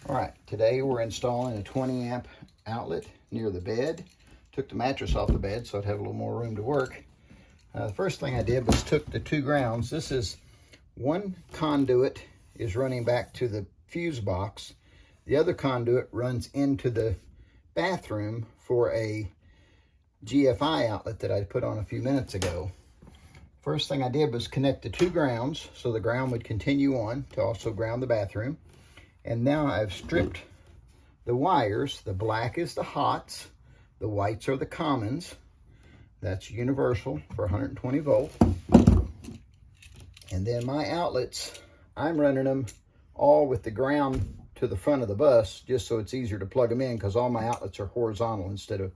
All right, today we're installing a 20 amp outlet near the bed. Took the mattress off the bed so I'd have a little more room to work. The first thing I did was took the two grounds. This is one conduit is running back to the fuse box. The other conduit runs into the bathroom for a GFI outlet that I put on a few minutes ago. First thing I did was connect the two grounds so the ground would continue on to also ground the bathroom. And now I've stripped the wires. The black is the hots, the whites are the commons. That's universal for 120 volt. And then my outlets, I'm running them all with the ground to the front of the bus just so it's easier to plug them in, because all my outlets are horizontal instead of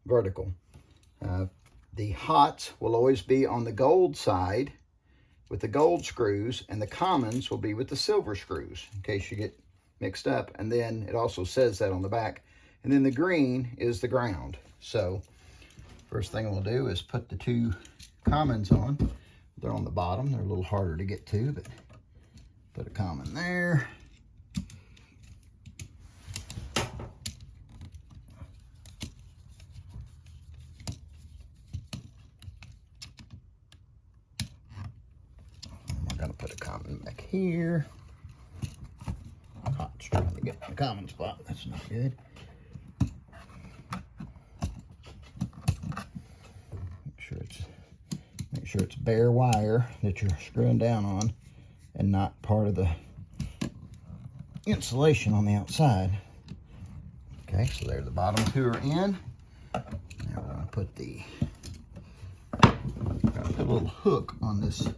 vertical. The hots will always be on the gold side with the gold screws, and the commons will be with the silver screws in case you get mixed up. And then it also says that on the back. And then the green is the ground. So first thing we'll do is put the two commons on. They're on the bottom. They're a little harder to get to, but put a common there. We're going to put a common back here. Hot's trying to get in the common spot. That's not good. Make sure it's bare wire that you're screwing down on and not part of the insulation on the outside. Okay, so there the bottom two are in. Now we're going to put a little hook on this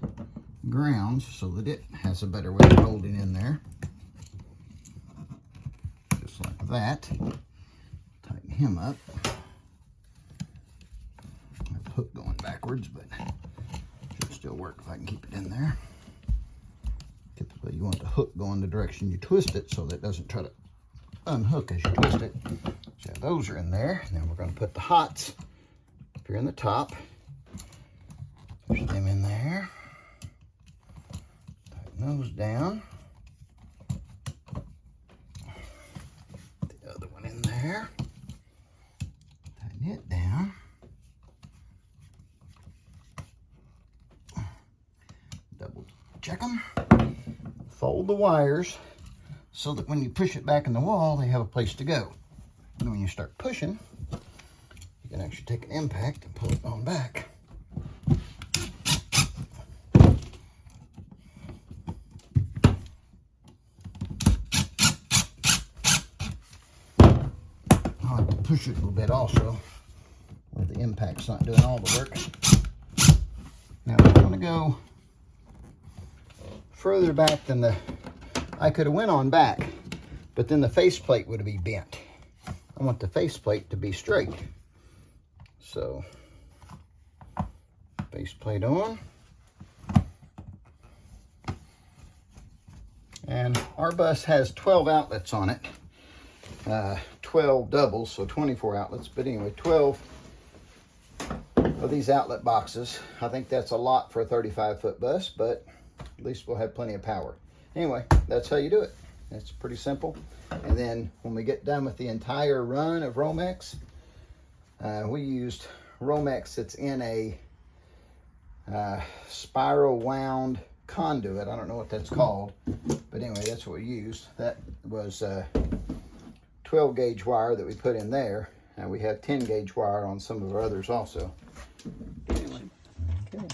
ground so that it has a better way of holding in there. Just like that. Tighten him up. I have the hook going backwards, but should still work if I can keep it in there. Typically you want the hook going the direction you twist it so that it doesn't try to unhook as you twist it. So those are in there. Now we're going to put the hots up here in the top. Push them in there. Tighten those down. The other one in there. Tighten it down. Double check them. Fold the wires so that when you push it back in the wall, they have a place to go. And when you start pushing, you can actually take an impact and pull it on back. I'll have to push it a little bit also, where the impact's not doing all the work. Now we're going to go further back than I could have went on back, but then the faceplate would be bent. I want the faceplate to be straight. So, faceplate on. And our bus has 12 outlets on it. 12 doubles, so 24 outlets. But anyway, 12 of these outlet boxes. I think that's a lot for a 35-foot bus, but at least we'll have plenty of power. Anyway, that's how you do it. It's pretty simple. And then when we get done with the entire run of Romex, we used Romex that's in a spiral wound conduit. I don't know what that's called, but anyway, that's what we used. That was 12 gauge wire that we put in there. And we have 10 gauge wire on some of our others also. Anyway, okay.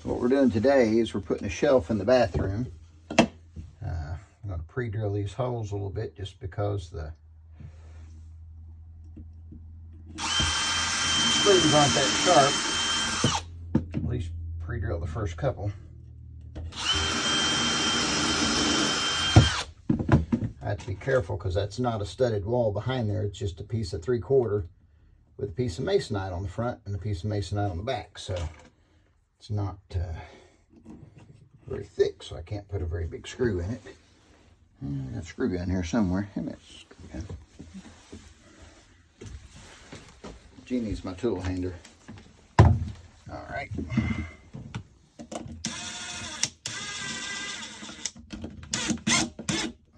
What we're doing today is we're putting a shelf in the bathroom. I'm going to pre-drill these holes a little bit just because the screws aren't that sharp. At least pre-drill the first couple. I have to be careful because that's not a studded wall behind there. It's just a piece of 3/4 with a piece of masonite on the front and a piece of masonite on the back. So it's not very thick, so I can't put a very big screw in it. I got a screw gun here somewhere. Hey, screw gun. Jeannie's my tool hanger. All right.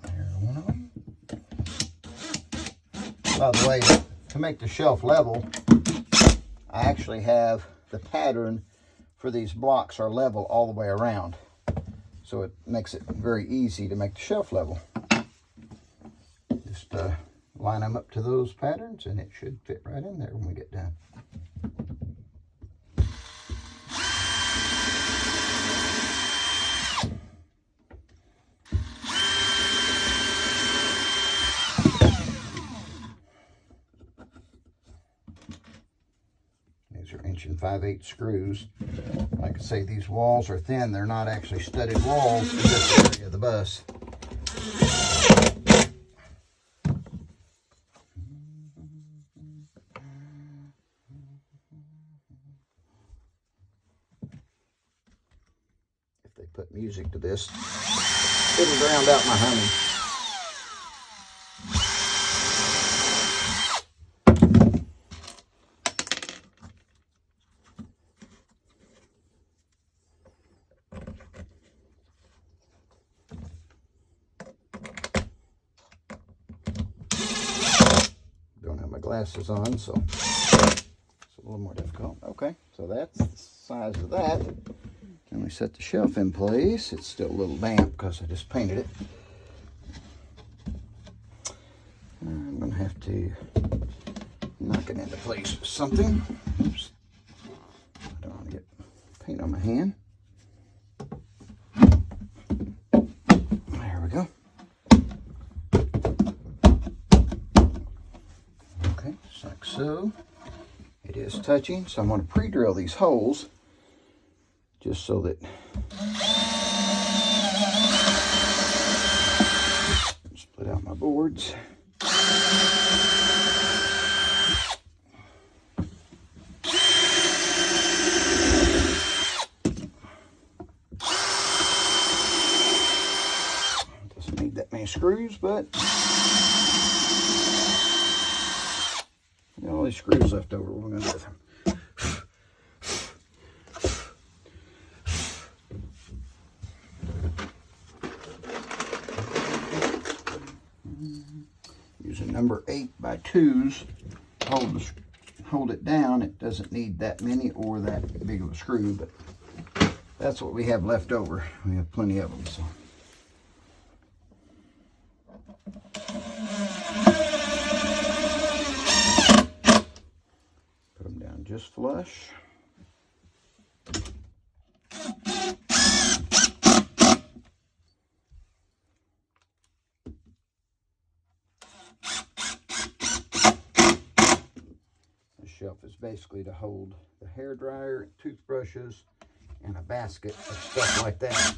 There's one of them. By the way, to make the shelf level, I actually have the pattern for these blocks are level all the way around. So it makes it very easy to make the shelf level. Just line them up to those patterns and it should fit right in there when we get done. These are 1 5/8" screws. Like I say, these walls are thin. They're not actually studded walls in this area of the bus. If they put music to this, it'll drown out my humming. Glasses on, so it's a little more difficult. Okay, so that's the size of that. And we set the shelf in place. It's still a little damp because I just painted it. I'm gonna have to knock it into place with something. Oops. I don't want to get paint on my hand. There we go. Like so. It is touching, so I'm going to pre-drill these holes just so that split out my boards. Doesn't need that many screws, but all these screws left over, we're going to do with them. Using number 8x2s to hold it down. It doesn't need that many or that big of a screw, but that's what we have left over. We have plenty of them, so. Just flush. The shelf is basically to hold the hair dryer, toothbrushes, and a basket of stuff like that.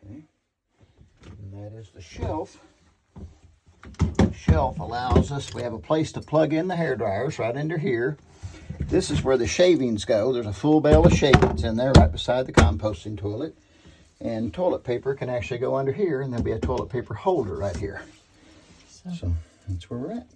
Okay, and that is the shelf. Shelf allows us, we have a place to plug in the hair dryers right under here. This is where the shavings go. There's a full bale of shavings in there right beside the composting toilet. And toilet paper can actually go under here, and there'll be a toilet paper holder right here. So that's where we're at.